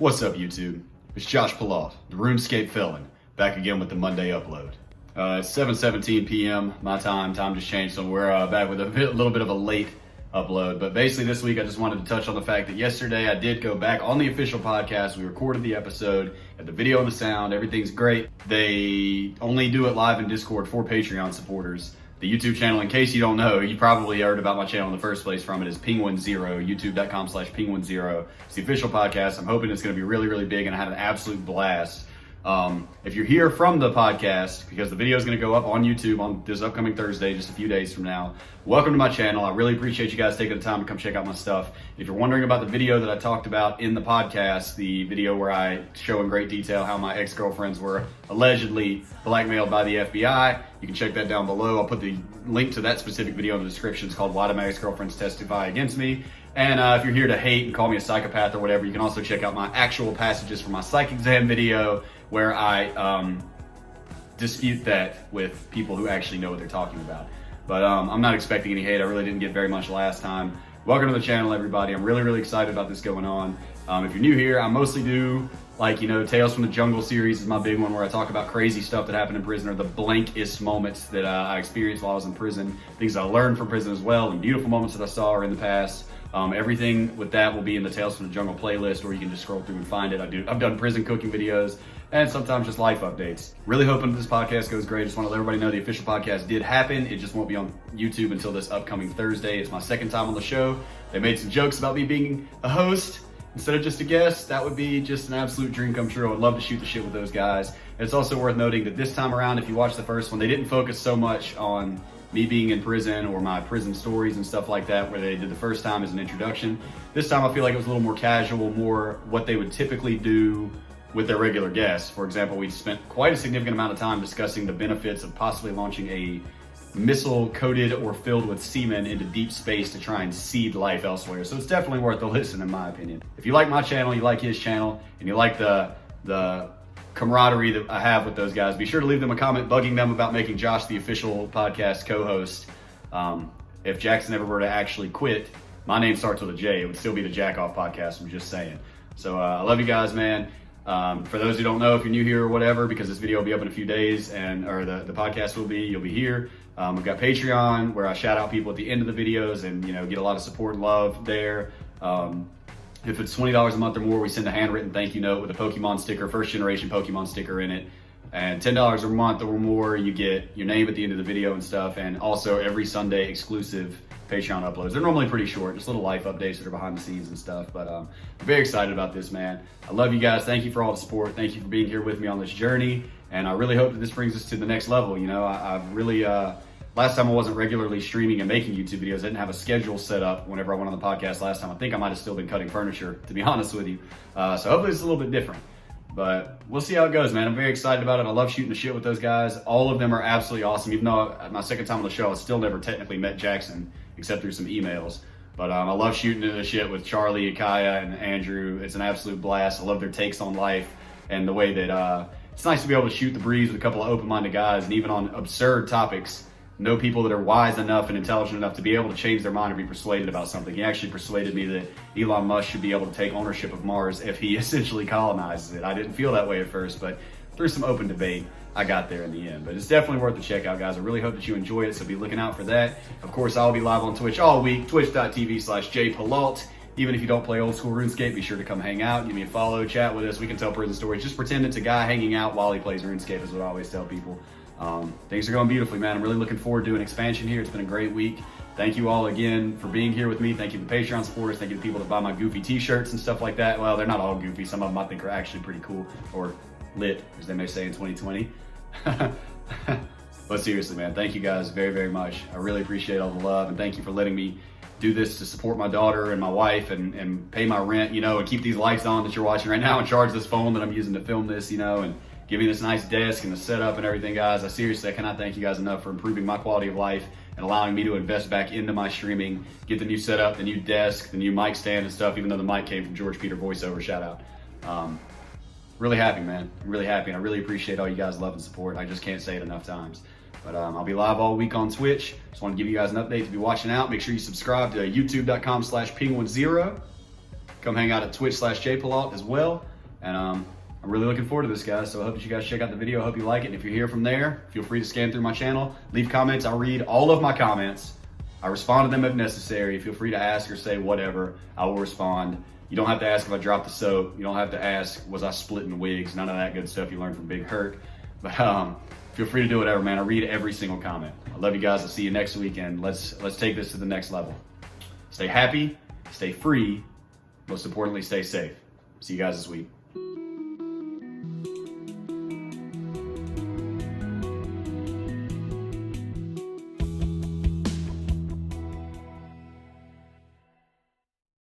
What's up, YouTube? It's Josh Pillault, the RuneScape Felon, back again with the Monday upload. It's 7:17 p.m. my time just changed, so we're back with a little bit of a late upload. But basically this week I just wanted to touch on the fact that yesterday I did go back on the official podcast. We recorded the episode, had the video and the sound, everything's great. They only do it live in Discord for Patreon supporters. The YouTube channel, in case you don't know, you probably heard about my channel in the first place from it, is Penguin0, youtube.com/Penguin0. It's the official podcast. I'm hoping it's going to be really, really big, and I had an absolute blast. If you're here from the podcast, because the video is going to go up on YouTube on this upcoming Thursday, just a few days from now, welcome to my channel. I really appreciate you guys taking the time to come check out my stuff. If you're wondering about the video that I talked about in the podcast, the video where I show in great detail how my ex-girlfriends were allegedly blackmailed by the FBI, you can check that down below. I'll put the link to that specific video in the description. It's called Why Did My Ex-Girlfriends Testify Against Me? And if you're here to hate and call me a psychopath or whatever, you can also check out my actual passages from my psych exam video, where I dispute that with people who actually know what they're talking about. But I'm not expecting any hate. I really didn't get very much last time. Welcome to the channel, everybody. I'm really, really excited about this going on. If you're new here, I mostly do, like, Tales from the Jungle series is my big one, where I talk about crazy stuff that happened in prison, or the blankest moments that I experienced while I was in prison, things I learned from prison as well, and beautiful moments that I saw or in the past. Everything with that will be in the Tales from the Jungle playlist, where you can just scroll through and find it. I've done prison cooking videos and sometimes just life updates. Really hoping this podcast goes great. Just want to let everybody know the official podcast did happen. It just won't be on YouTube until this upcoming Thursday. It's my second time on the show. They made some jokes about me being a host instead of just a guest. That would be just an absolute dream come true. I would love to shoot the shit with those guys. It's also worth noting that this time around, if you watch the first one, they didn't focus so much on me being in prison or my prison stories and stuff like that, where they did the first time as an introduction. This time I feel like it was a little more casual, more what they would typically do with their regular guests. For example, we spent quite a significant amount of time discussing the benefits of possibly launching a missile coated or filled with semen into deep space to try and seed life elsewhere. So it's definitely worth a listen, in my opinion. If you like my channel, you like his channel, and you like the camaraderie that I have with those guys, be sure to leave them a comment bugging them about making Josh the official podcast co-host. If Jackson ever were to actually quit, my name starts with a J. It would still be the Jack Off Podcast. I'm just saying. So I love you guys, man. For those who don't know, if you're new here or whatever, because this video will be up in a few days, or the podcast will be, you'll be here. We've got Patreon, where I shout out people at the end of the videos and get a lot of support and love there. If it's $20 a month or more, we send a handwritten thank you note with a Pokemon sticker, first generation Pokemon sticker in it. And $10 a month or more, you get your name at the end of the video and stuff. And also every Sunday exclusive Patreon uploads. They're normally pretty short, just little life updates that are behind the scenes and stuff. But I'm very excited about this, man. I love you guys. Thank you for all the support. Thank you for being here with me on this journey. And I really hope that this brings us to the next level. I've really, last time I wasn't regularly streaming and making YouTube videos. I didn't have a schedule set up whenever I went on the podcast last time. I think I might have still been cutting furniture, to be honest with you. So hopefully it's a little bit different. But we'll see how it goes, man. I'm very excited about it. I love shooting the shit with those guys. All of them are absolutely awesome. Even though my second time on the show, I still never technically met Jackson, except through some emails. But I love shooting the shit with Charlie, Kaya, and Andrew. It's an absolute blast. I love their takes on life and the way that it's nice to be able to shoot the breeze with a couple of open-minded guys, and even on absurd topics, know people that are wise enough and intelligent enough to be able to change their mind or be persuaded about something. He actually persuaded me that Elon Musk should be able to take ownership of Mars if he essentially colonizes it. I didn't feel that way at first, but through some open debate, I got there in the end. But it's definitely worth the check out, guys. I really hope that you enjoy it, so be looking out for that. Of course, I'll be live on Twitch all week, twitch.tv/jpillault. Even if you don't play old school RuneScape, be sure to come hang out, give me a follow, chat with us. We can tell prison stories. Just pretend it's a guy hanging out while he plays RuneScape is what I always tell people. Things are going beautifully, man. I'm really looking forward to an expansion here. It's been a great week. Thank you all again for being here with me. Thank you to the Patreon supporters. Thank you to people that buy my goofy t-shirts and stuff like that. Well, they're not all goofy. Some of them I think are actually pretty cool, or lit, as they may say in 2020. But seriously, man, thank you guys very, very much. I really appreciate all the love, and thank you for letting me do this to support my daughter and my wife and pay my rent, and keep these lights on that you're watching right now, and charge this phone that I'm using to film this, and give me this nice desk and the setup and everything, guys. I cannot thank you guys enough for improving my quality of life and allowing me to invest back into my streaming, get the new setup, the new desk, the new mic stand and stuff, even though the mic came from George Peter voiceover, shout out. Really happy, man. I'm really happy, and I really appreciate all you guys' love and support. I just can't say it enough times. But I'll be live all week on Twitch. Just want to give you guys an update to be watching out. Make sure you subscribe to youtube.com/penguin0. come hang out at Twitch/JPillault as well. And I'm really looking forward to this, guys. So I hope that you guys check out the video. I hope you like it. And if you're here from there, feel free to scan through my channel, leave comments. I'll read all of my comments. I respond to them if necessary. Feel free to ask or say whatever. I will respond. You don't have to ask if I dropped the soap. You don't have to ask, was I splitting wigs? None of that good stuff you learn from Big Hurt. But feel free to do whatever, man. I read every single comment. I love you guys. I'll see you next week, and let's take this to the next level. Stay happy, stay free, most importantly, stay safe. See you guys this week.